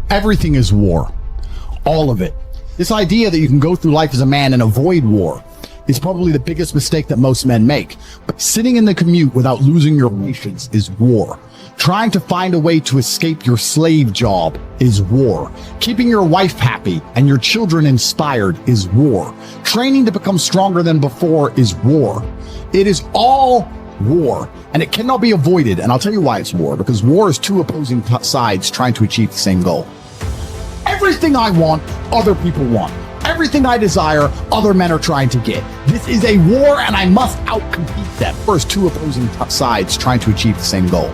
Everything is war. All of it. This idea that you can go through life as a man and avoid war is probably the biggest mistake that most men make. But sitting in the commute without losing your patience is war. Trying to find a way to escape your slave job is war. Keeping your wife happy and your children inspired is war. Training to become stronger than before is war. It is all war, and it cannot be avoided. And I'll tell you why it's war, because war is two opposing sides trying to achieve the same goal. Everything I want, other people want. Everything I desire, other men are trying to get. This is a war, and I must outcompete them. First, two opposing sides trying to achieve the same goal.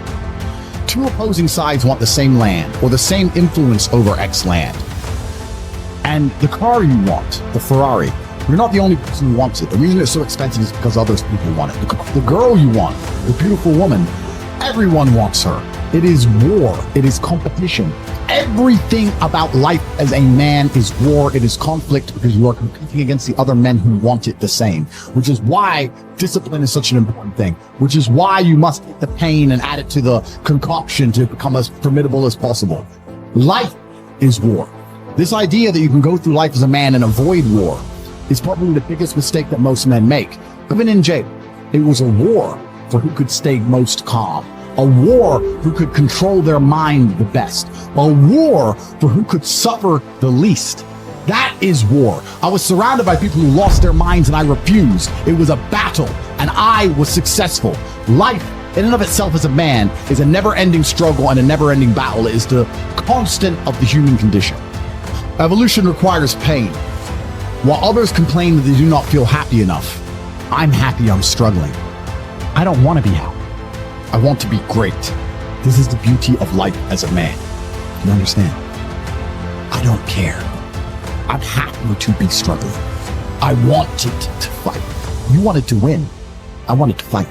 Two opposing sides want the same land or the same influence over X land. And the car you want, the Ferrari, you're not the only person who wants it. The reason it's so expensive is because other people want it. The girl you want, the beautiful woman, everyone wants her. It is war. It is competition. Everything about life as a man is war. It is conflict, because you are competing against the other men who want it the same, which is why discipline is such an important thing, which is why you must take the pain and add it to the concoction to become as formidable as possible. Life is war. This idea that you can go through life as a man and avoid war is probably the biggest mistake that most men make. Even in jail, it was a war for who could stay most calm. A war who could control their mind the best. A war for who could suffer the least. That is war. I was surrounded by people who lost their minds and I refused. It was a battle and I was successful. Life in and of itself as a man is a never-ending struggle and a never-ending battle. It is the constant of the human condition. Evolution requires pain. While others complain that they do not feel happy enough, I'm happy I'm struggling. I don't want to be happy. I want to be great. This is the beauty of life as a man. You understand? I don't care. I'm happy to be struggling. I wanted to fight. You wanted to win. I wanted to fight.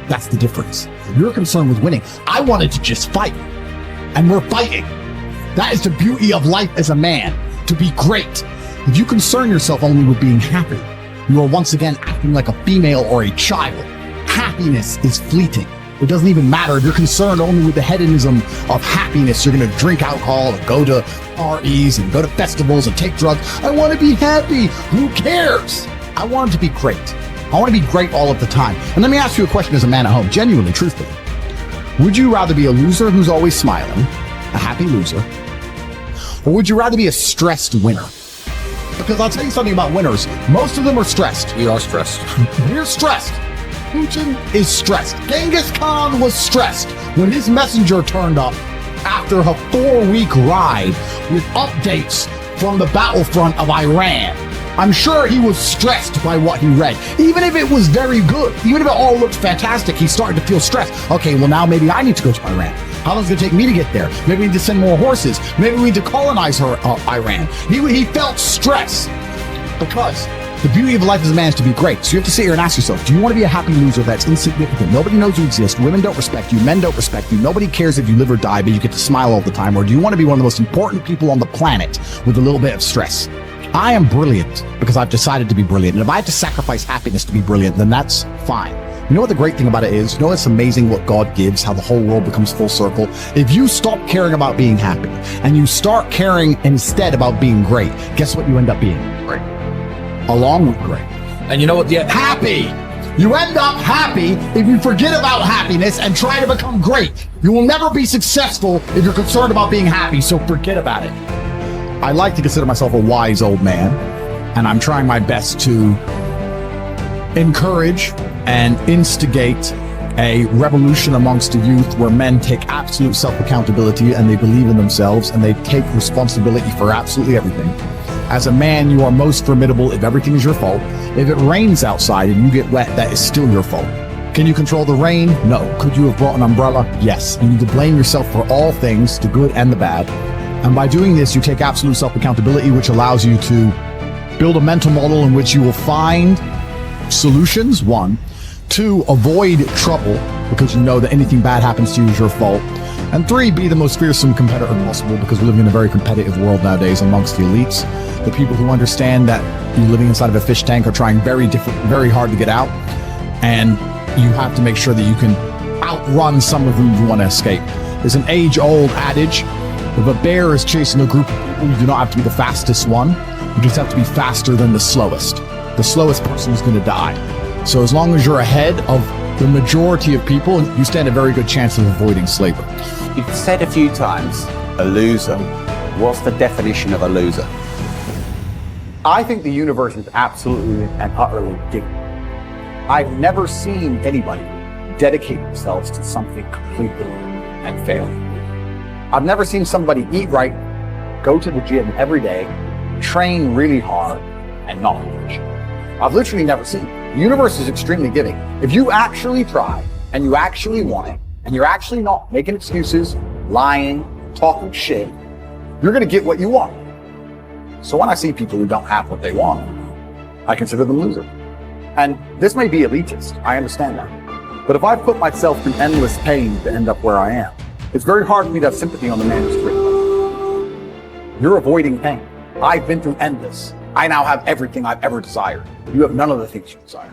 That's the difference. You're concerned with winning. I wanted to just fight. And we're fighting. That is the beauty of life as a man, to be great. If you concern yourself only with being happy, you are once again acting like a female or a child. Happiness is fleeting. It doesn't even matter if you're concerned only with the hedonism of happiness. You're going to drink alcohol and go to parties and go to festivals and take drugs. I want to be happy. Who cares? I want to be great. I want to be great all of the time. And let me ask you a question as a man at home, genuinely, truthfully. Would you rather be a loser who's always smiling, a happy loser, or would you rather be a stressed winner? Because I'll tell you something about winners. Most of them are stressed. We are stressed. We're stressed. Putin is stressed. Genghis Khan was stressed when his messenger turned up after a 4-week ride with updates from the battlefront of Iran. I'm sure he was stressed by what he read. Even if it was very good, even if it all looked fantastic, he started to feel stressed. Okay, well now maybe I need to go to Iran. How long is it going to take me to get there? Maybe we need to send more horses. Maybe we need to colonize Iran. He felt stress because the beauty of life as a man is to be great. So you have to sit here and ask yourself, do you want to be a happy loser that's insignificant? Nobody knows you exist. Women don't respect you. Men don't respect you. Nobody cares if you live or die, but you get to smile all the time. Or do you want to be one of the most important people on the planet with a little bit of stress? I am brilliant because I've decided to be brilliant. And if I have to sacrifice happiness to be brilliant, then that's fine. You know what the great thing about it is? You know it's amazing what God gives, how the whole world becomes full circle? If you stop caring about being happy and you start caring instead about being great, guess what you end up being? Great. Along with great. And you know what? Happy. You end up happy if you forget about happiness and try to become great. You will never be successful if you're concerned about being happy, so forget about it. I like to consider myself a wise old man, and I'm trying my best to encourage and instigate a revolution amongst the youth where men take absolute self-accountability and they believe in themselves and they take responsibility for absolutely everything. As a man, you are most formidable if everything is your fault. If it rains outside and you get wet, that is still your fault. Can you control the rain? No. Could you have brought an umbrella? Yes. You need to blame yourself for all things, the good and the bad. And by doing this, you take absolute self-accountability, which allows you to build a mental model in which you will find solutions, 1. 2, avoid trouble, because you know that anything bad happens to you is your fault. And 3, be the most fearsome competitor possible, because we're living in a very competitive world nowadays amongst the elites. The people who understand that you're living inside of a fish tank are trying very hard to get out. And you have to make sure that you can outrun some of whom you want to escape. There's an age-old adage If a bear is chasing a group of people, you do not have to be the fastest one. You just have to be faster than the slowest. The slowest person is going to die. So as long as you're ahead of the majority of people, you stand a very good chance of avoiding slavery. You've said a few times, a loser. What's the definition of a loser? I think the universe is absolutely and utterly ridiculous. I've never seen anybody dedicate themselves to something completely and fail. I've never seen somebody eat right, go to the gym every day, train really hard, and not finish. I've literally never seen it. The universe is extremely giving. If you actually try, and you actually want it, and you're actually not making excuses, lying, talking shit, you're gonna get what you want. So when I see people who don't have what they want, I consider them losers. And this may be elitist, I understand that. But if I put myself through endless pain to end up where I am, it's very hard for me to have sympathy on the man who's free. You're avoiding pain. I've been through endless. I now have everything I've ever desired. You have none of the things you desire.